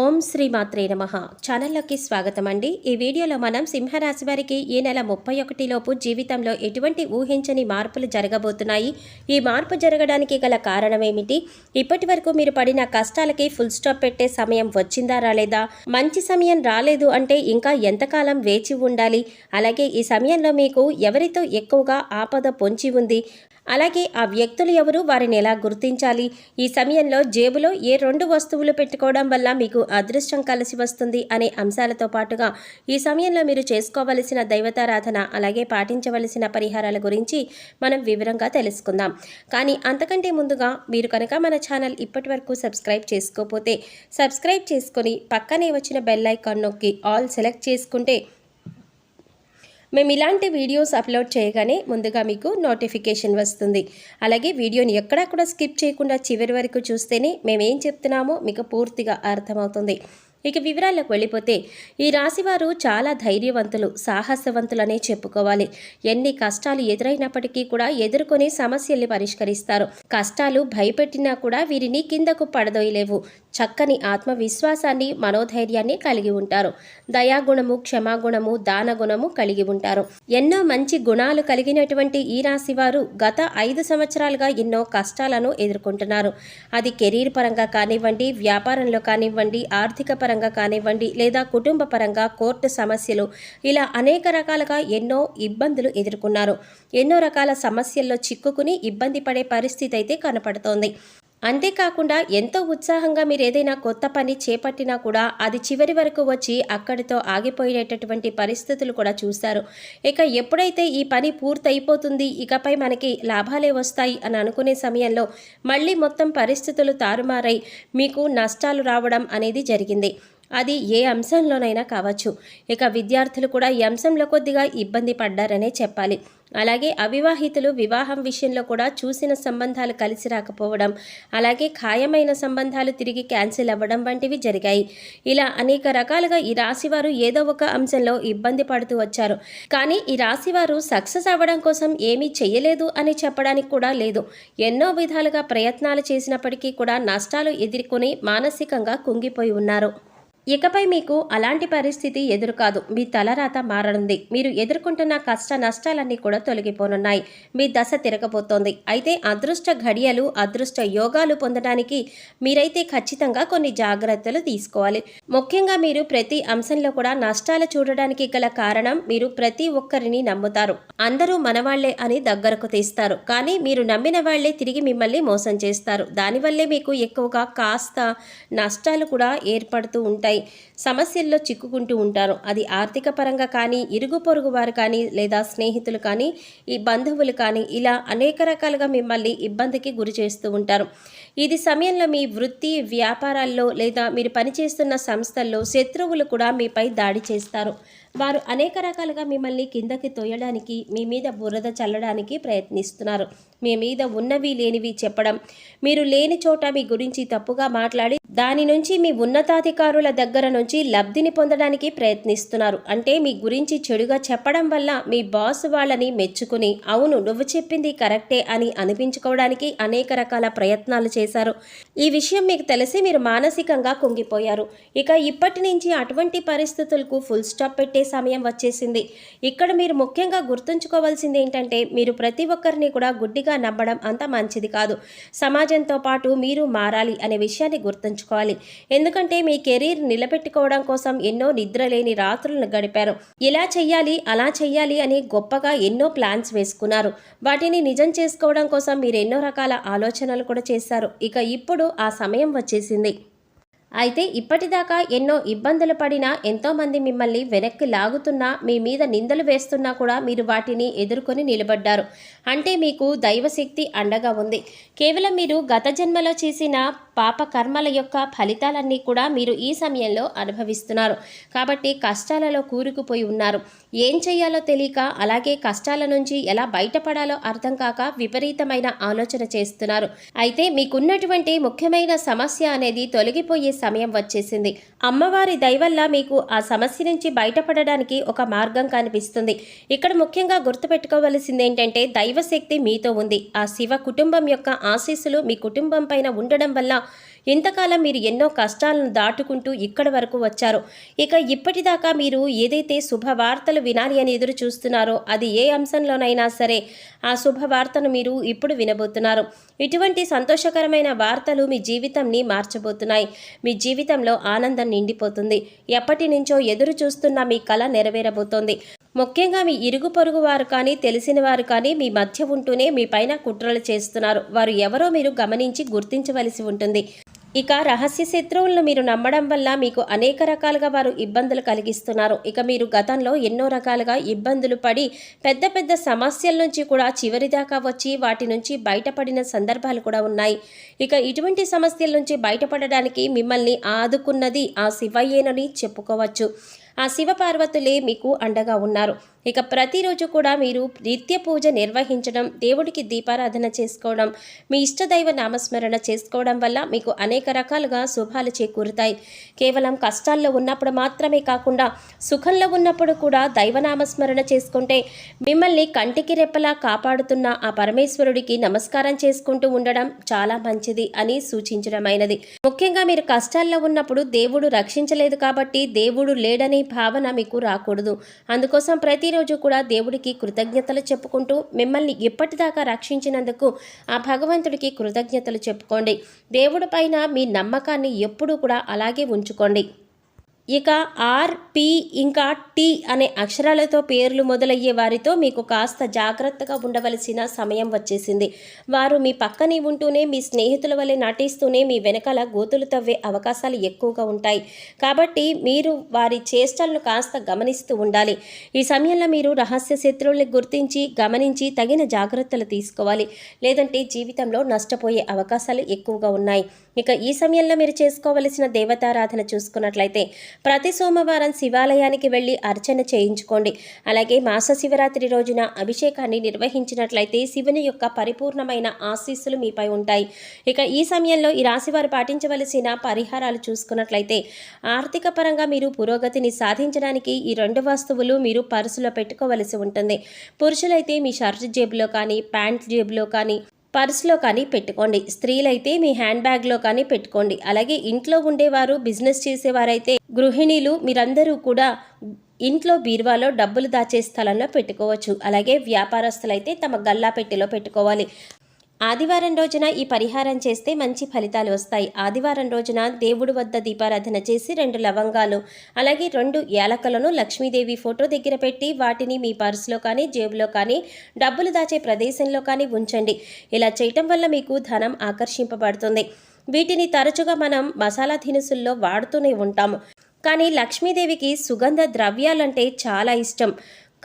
ఓం శ్రీ మాత్రే నమః. ఛానల్లోకి స్వాగతం అండి. ఈ వీడియోలో మనం సింహరాశి వారికి ఈ నెల 31 లోపు జీవితంలో ఎటువంటి ఊహించని మార్పులు జరగబోతున్నాయి, ఈ మార్పు జరగడానికి గల కారణం ఏమిటి, ఇప్పటి వరకు మీరు పడిన కష్టాలకి ఫుల్ స్టాప్ పెట్టే సమయం వచ్చిందా రాలేదా, మంచి సమయం రాలేదు అంటే ఇంకా ఎంతకాలం వేచి ఉండాలి, అలాగే ఈ సమయంలో మీకు ఎవరితో ఎక్కువగా ఆపద పొంచి ఉంది, అలాగే ఆ వ్యక్తులు ఎవరు, వారిని ఎలా గుర్తించాలి, ఈ సమయంలో జేబులో ఏ 2 వస్తువులు పెట్టుకోవడం వల్ల మీకు అదృష్టం కలిసి వస్తుంది అనే అంశాలతో పాటుగా ఈ సమయంలో మీరు చేసుకోవలసిన దైవతారాధన అలాగే పాటించవలసిన పరిహారాల గురించి మనం వివరంగా తెలుసుకుందాం. కానీ అంతకంటే ముందుగా మీరు కనుక మన ఛానల్ ఇప్పటి వరకు సబ్స్క్రైబ్ చేసుకోకపోతే సబ్స్క్రైబ్ చేసుకొని పక్కనే వచ్చిన బెల్ ఐకాన్ నొక్కి ఆల్ సెలెక్ట్ చేసుకుంటే మేము ఇలాంటి వీడియోస్ అప్లోడ్ చేయగానే ముందుగా మీకు నోటిఫికేషన్ వస్తుంది. అలాగే వీడియోని ఎక్కడా కూడా స్కిప్ చేయకుండా చివరి వరకు చూస్తేనే మేము ఏం చెప్తున్నామో మీకు పూర్తిగా అర్థమవుతుంది. ఇక వివరాలకు వెళ్ళిపోతే ఈ రాశివారు చాలా ధైర్యవంతులు, సాహసవంతులనే చెప్పుకోవాలి. ఎన్ని కష్టాలు ఎదురైనప్పటికీ కూడా ఎదుర్కొని సమస్యల్ని పరిష్కరిస్తారు. కష్టాలు భయపెట్టినా కూడా వీరిని కిందకు పడదోయలేవు. చక్కని ఆత్మవిశ్వాసాన్ని, మనోధైర్యాన్ని కలిగి ఉంటారు. దయాగుణము, క్షమాగుణము, దానగుణము కలిగి ఉంటారు. ఎన్నో మంచి గుణాలు కలిగినటువంటి ఈ రాశివారు గత 5 సంవత్సరాలుగా ఎన్నో కష్టాలను ఎదుర్కొంటున్నారు. అది కెరీర్ పరంగా కానివ్వండి, వ్యాపారంలో కానివ్వండి, ఆర్థిక పరంగా కానివ్వండి, లేదా కుటుంబ పరంగా కోర్టు సమస్యలు, ఇలా అనేక రకాలుగా ఎన్నో ఇబ్బందులు ఎదుర్కొన్నారు. ఎన్నో రకాల సమస్యల్లో చిక్కుకుని ఇబ్బంది పడే పరిస్థితి అయితే కనపడుతోంది. అంతేకాకుండా ఎంతో ఉత్సాహంగా మీరు ఏదైనా కొత్త పని చేపట్టినా కూడా అది చివరి వరకు వచ్చి అక్కడితో ఆగిపోయేటటువంటి పరిస్థితులు కూడా చూశారు. ఇక ఎప్పుడైతే ఈ పని పూర్తయిపోతుంది, ఇకపై మనకి లాభాలే వస్తాయి అని అనుకునే సమయంలో మళ్ళీ మొత్తం పరిస్థితులు తారుమారై మీకు నష్టాలు రావడం అనేది జరిగింది. అది ఏ అంశంలోనైనా కావచ్చు. ఇక విద్యార్థులు కూడా ఈ అంశంలో కొద్దిగా ఇబ్బంది పడ్డారనే చెప్పాలి. అలాగే అవివాహితులు వివాహం విషయంలో కూడా చూసిన సంబంధాలు కలిసి రాకపోవడం, అలాగే ఖాయమైన సంబంధాలు తిరిగి క్యాన్సిల్ అవ్వడం వంటివి జరిగాయి. ఇలా అనేక రకాలుగా ఈ రాశివారు ఏదో ఒక అంశంలో ఇబ్బంది పడుతూ వచ్చారు. కానీ ఈ రాశివారు సక్సెస్ అవ్వడం కోసం ఏమీ చేయలేదు అని చెప్పడానికి కూడా లేదు. ఎన్నో విధాలుగా ప్రయత్నాలు చేసినప్పటికీ కూడా నష్టాలు ఎదుర్కొని మానసికంగా కుంగిపోయి ఉన్నారు. ఇకపై మీకు అలాంటి పరిస్థితి ఎదురు కాదు. మీ తలరాత మారనుంది. మీరు ఎదుర్కొంటున్న కష్ట నష్టాలన్నీ కూడా తొలగిపోనున్నాయి. మీ దశ తిరగబోతోంది. అయితే అదృష్ట ఘడియలు, అదృష్ట యోగాలు పొందడానికి మీరైతే ఖచ్చితంగా కొన్ని జాగ్రత్తలు తీసుకోవాలి. ముఖ్యంగా మీరు ప్రతి అంశంలో కూడా నష్టాలు చూడడానికి గల కారణం మీరు ప్రతి ఒక్కరిని నమ్ముతారు. అందరూ మనవాళ్లే అని దగ్గరకు తీస్తారు. కానీ మీరు నమ్మిన వాళ్లే తిరిగి మిమ్మల్ని మోసం చేస్తారు. దానివల్లే మీకు ఎక్కువగా కాస్త నష్టాలు కూడా ఏర్పడుతూ ఉంటాయి. సమస్యల్లో చిక్కుకుంటూ ఉంటారు. అది ఆర్థిక పరంగా కానీ, ఇరుగు పొరుగు వారు కానీ, లేదా స్నేహితులు కానీ, ఈ బంధువులు కానీ, ఇలా అనేక రకాలుగా మిమ్మల్ని ఇబ్బందికి గురి చేస్తూ ఉంటారు. ఇది సమయంలో మీ వృత్తి వ్యాపారాల్లో లేదా మీరు పనిచేస్తున్న సంస్థల్లో శత్రువులు కూడా మీపై దాడి చేస్తారు. వారు అనేక రకాలుగా మిమ్మల్ని కిందకి తోయడానికి, మీ మీద బురద చల్లడానికి ప్రయత్నిస్తున్నారు. మీ మీద ఉన్నవి లేనివి చెప్పడం, మీరు లేని చోట మీ గురించి తప్పుగా మాట్లాడి దాని నుంచి మీ ఉన్నతాధికారుల దగ్గర నుంచి లబ్ధిని పొందడానికి ప్రయత్నిస్తున్నారు. అంటే మీ గురించి చెడుగా చెప్పడం వల్ల మీ బాస్ వాళ్ళని మెచ్చుకుని అవును నువ్వు చెప్పింది కరెక్టే అని అనిపించుకోవడానికి అనేక రకాల ప్రయత్నాలు చేశారు. ఈ విషయం మీకు తెలిసి మీరు మానసికంగా కుంగిపోయారు. ఇక ఇప్పటి నుంచి అటువంటి పరిస్థితులకు ఫుల్ స్టాప్ పెట్టే సమయం వచ్చేసింది. ఇక్కడ మీరు ముఖ్యంగా గుర్తుంచుకోవాల్సింది ఏంటంటే, మీరు ప్రతి ఒక్కరిని కూడా గుడ్డిగా నమ్మడం అంత మంచిది కాదు. సమాజంతో పాటు మీరు మారాలి అనే విషయాన్ని గుర్తుంచుకోవాలి. ఎందుకంటే మీ కెరీర్ నిలబెట్టుకోవడం కోసం ఎన్నో నిద్రలేని రాత్రులను గడిపారు. ఇలా చెయ్యాలి, అలా చెయ్యాలి అని గొప్పగా ఎన్నో ప్లాన్స్ వేసుకున్నారు. వాటిని నిజం చేసుకోవడం కోసం మీరు ఎన్నో రకాల ఆలోచనలు కూడా చేశారు. ఇక ఇప్పుడు ఆ సమయం వచ్చేసింది. అయితే ఇప్పటిదాకా ఎన్నో ఇబ్బందులు పడినా, ఎంతోమంది మిమ్మల్ని వెనక్కి లాగుతున్నా, మీ మీద నిందలు వేస్తున్నా కూడా మీరు వాటిని ఎదుర్కొని నిలబడ్డారు. అంటే మీకు దైవశక్తి అండగా ఉంది. కేవలం మీరు గత జన్మలో చేసిన పాప కర్మల యొక్క ఫలితాలన్నీ కూడా మీరు ఈ సమయంలో అనుభవిస్తున్నారు. కాబట్టి కష్టాలలో కూరుకుపోయి ఉన్నారు. ఏం చేయాలో తెలియక, అలాగే కష్టాల నుంచి ఎలా బయటపడాలో అర్థం కాక విపరీతమైన ఆలోచన చేస్తున్నారు. అయితే మీకున్నటువంటి ముఖ్యమైన సమస్య అనేది తొలగిపోయే సమయం వచ్చేసింది. అమ్మవారి దయ వల్ల మీకు ఆ సమస్య నుంచి బయటపడడానికి ఒక మార్గం కనిపిస్తుంది. ఇక్కడ ముఖ్యంగా గుర్తుపెట్టుకోవలసింది ఏంటంటే, దైవశక్తి మీతో ఉంది. ఆ శివ కుటుంబం యొక్క ఆశీస్సులు మీ కుటుంబం పైన ఉండడం వల్ల ఇంతకాలం మీరు ఎన్నో కష్టాలను దాటుకుంటూ ఇక్కడి వరకు వచ్చారు. ఇక ఇప్పటిదాకా మీరు ఏదైతే శుభవార్తలు వినాలి అని ఎదురు చూస్తున్నారో అది ఏ అంశంలోనైనా సరే ఆ శుభవార్తను మీరు ఇప్పుడు వినబోతున్నారు. ఇటువంటి సంతోషకరమైన వార్తలు మీ జీవితాన్ని మార్చబోతున్నాయి. మీ జీవితంలో ఆనందం నిండిపోతుంది. ఎప్పటి నుంచో ఎదురు చూస్తున్న మీ కల నెరవేరబోతోంది. ముఖ్యంగా మీ ఇరుగు పొరుగు వారు కానీ తెలిసిన వారు కానీ మీ మధ్య ఉంటూనే మీ పైన కుట్రలు చేస్తున్నారు. వారు ఎవరో మీరు గమనించి గుర్తించవలసి ఉంటుంది. ఇక రహస్య శత్రువులను మీరు నమ్మడం వల్ల మీకు అనేక రకాలుగా వారు ఇబ్బందులు కలిగిస్తున్నారు. ఇక మీరు గతంలో ఎన్నో రకాలుగా ఇబ్బందులు పడి పెద్ద పెద్ద సమస్యల నుంచి కూడా చివరిదాకా వచ్చి వాటి నుంచి బయటపడిన సందర్భాలు కూడా ఉన్నాయి. ఇక ఇటువంటి సమస్యల నుంచి బయటపడడానికి మిమ్మల్ని ఆదుకున్నది ఆ శివయ్యేనని చెప్పుకోవచ్చు. ఆ శివపార్వతులే మీకు అండగా ఉన్నారు. ఇక ప్రతిరోజు కూడా మీరు నిత్య పూజ నిర్వహించడం, దేవుడికి దీపారాధన చేసుకోవడం, మీ ఇష్టదైవ నామస్మరణ చేసుకోవడం వల్ల మీకు అనేక రకాలుగా శుభాలు చేకూరుతాయి. కేవలం కష్టాల్లో ఉన్నప్పుడు మాత్రమే కాకుండా సుఖంలో ఉన్నప్పుడు కూడా దైవనామస్మరణ చేసుకుంటే మిమ్మల్ని కంటికి రెప్పలా కాపాడుతున్న ఆ పరమేశ్వరుడికి నమస్కారం చేసుకుంటూ ఉండడం చాలా మంచిది అని సూచించడమైనది. ముఖ్యంగా మీరు కష్టాల్లో ఉన్నప్పుడు దేవుడు రక్షించలేదు కాబట్టి దేవుడు లేడనే భావన మీకు రాకూడదు. అందుకోసం ప్రతిరోజు కూడా దేవుడికి కృతజ్ఞతలు చెప్పుకుంటూ మిమ్మల్ని ఇప్పటిదాకా రక్షించినందుకు ఆ భగవంతుడికి కృతజ్ఞతలు చెప్పుకోండి. దేవుడి పైన మీ నమ్మకాన్ని ఎప్పుడూ కూడా అలాగే ఉంచుకోండి. ఇక ఆర్, పి ఇంకా టి అనే అక్షరాలతో పేర్లు మొదలయ్యే వారితో మీకు కాస్త జాగ్రత్తగా ఉండవలసిన సమయం వచ్చేసింది. వారు మీ పక్కనే ఉంటూనే మీ స్నేహితుల వలె నటిస్తూనే మీ వెనకాల గోతులు తవ్వే అవకాశాలు ఎక్కువగా ఉంటాయి. కాబట్టి మీరు వారి చేష్టలను కాస్త గమనిస్తూ ఉండాలి. ఈ సమయంలో మీరు రహస్య శత్రువుల్ని గుర్తించి గమనించి తగిన జాగ్రత్తలు తీసుకోవాలి. లేదంటే జీవితంలో నష్టపోయే అవకాశాలు ఎక్కువగా ఉన్నాయి. ఇక ఈ సమయంలో మీరు చేసుకోవలసిన దేవతారాధన చూసుకున్నట్లయితే ప్రతి సోమవారం శివాలయానికి వెళ్ళి అర్చన చేయించుకోండి. అలాగే మాస శివరాత్రి రోజున అభిషేకాన్ని నిర్వహించినట్లయితే శివుని యొక్క పరిపూర్ణమైన ఆశీస్సులు మీపై ఉంటాయి. ఇక ఈ సమయంలో ఈ రాశివారు పాటించవలసిన పరిహారాలు చూసుకున్నట్లయితే ఆర్థిక పరంగా మీరు పురోగతిని సాధించడానికి ఈ 2 వస్తువులు మీరు పర్సులో పెట్టుకోవలసి ఉంటుంది. పురుషులైతే మీ షర్ట్ జేబులో కానీ ప్యాంట్ జేబులో కానీ పర్సులో కానీ పెట్టుకోండి. స్త్రీలైతే మీ హ్యాండ్ బ్యాగ్లో కానీ పెట్టుకోండి. అలాగే ఇంట్లో ఉండేవారు, బిజినెస్ చేసేవారైతే గృహిణీలు మీరందరూ కూడా ఇంట్లో బీరువాలో డబ్బులు దాచే స్థలంలో పెట్టుకోవచ్చు. అలాగే వ్యాపారస్తులైతే తమ గల్లా పెట్టెలో పెట్టుకోవాలి. ఆదివారం రోజున ఈ పరిహారం చేస్తే మంచి ఫలితాలు వస్తాయి. ఆదివారం రోజున దేవుడి వద్ద దీపారాధన చేసి 2 లవంగాలు అలాగే 2 యాలకులను లక్ష్మీదేవి ఫోటో దగ్గర పెట్టి వాటిని మీ పర్సులో కానీ జేబులో కానీ డబ్బులు దాచే ప్రదేశంలో కానీ ఉంచండి. ఇలా చేయటం వల్ల మీకు ధనం ఆకర్షింపబడుతుంది. వీటిని తరచుగా మనం మసాలా దినుసుల్లో వాడుతూనే ఉంటాము. కానీ లక్ష్మీదేవికి సుగంధ ద్రవ్యాలంటే చాలా ఇష్టం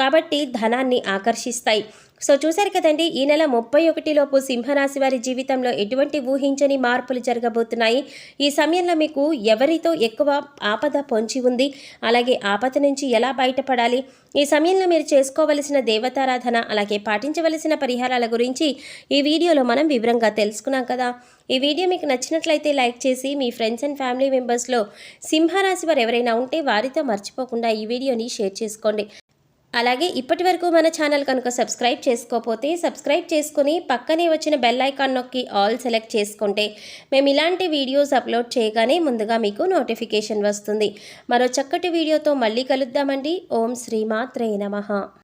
కాబట్టి ధనాన్ని ఆకర్షిస్తాయి. సో చూశారు కదండి, ఈ నెల 31లోపు సింహరాశి వారి జీవితంలో ఎటువంటి ఊహించని మార్పులు జరగబోతున్నాయి. ఈ సమయంలో మీకు ఎవరితో ఎక్కువ ఆపద పొంచి ఉంది, అలాగే ఆపద నుంచి ఎలా బయటపడాలి, ఈ సమయంలో మీరు చేసుకోవలసిన దేవతారాధన అలాగే పాటించవలసిన పరిహారాల గురించి ఈ వీడియోలో మనం వివరంగా తెలుసుకున్నాం కదా. ఈ వీడియో మీకు నచ్చినట్లయితే లైక్ చేసి మీ ఫ్రెండ్స్ అండ్ ఫ్యామిలీ మెంబర్స్లో సింహరాశి వారు ఎవరైనా ఉంటే వారితో మర్చిపోకుండా ఈ వీడియోని షేర్ చేసుకోండి. అలాగే ఇప్పటి వరకు మన ఛానల్ కనుక సబ్స్క్రైబ్ చేసుకోకపోతే సబ్స్క్రైబ్ చేసుకుని పక్కనే వచ్చిన బెల్ ఐకాన్ నొక్కి ఆల్ సెలెక్ట్ చేసుకుంటే మేము ఇలాంటి వీడియోస్ అప్లోడ్ చేయగానే ముందుగా మీకు నోటిఫికేషన్ వస్తుంది. మరో చక్కటి వీడియోతో మళ్ళీ కలుద్దామండి. ఓం శ్రీమాత్రే నమః.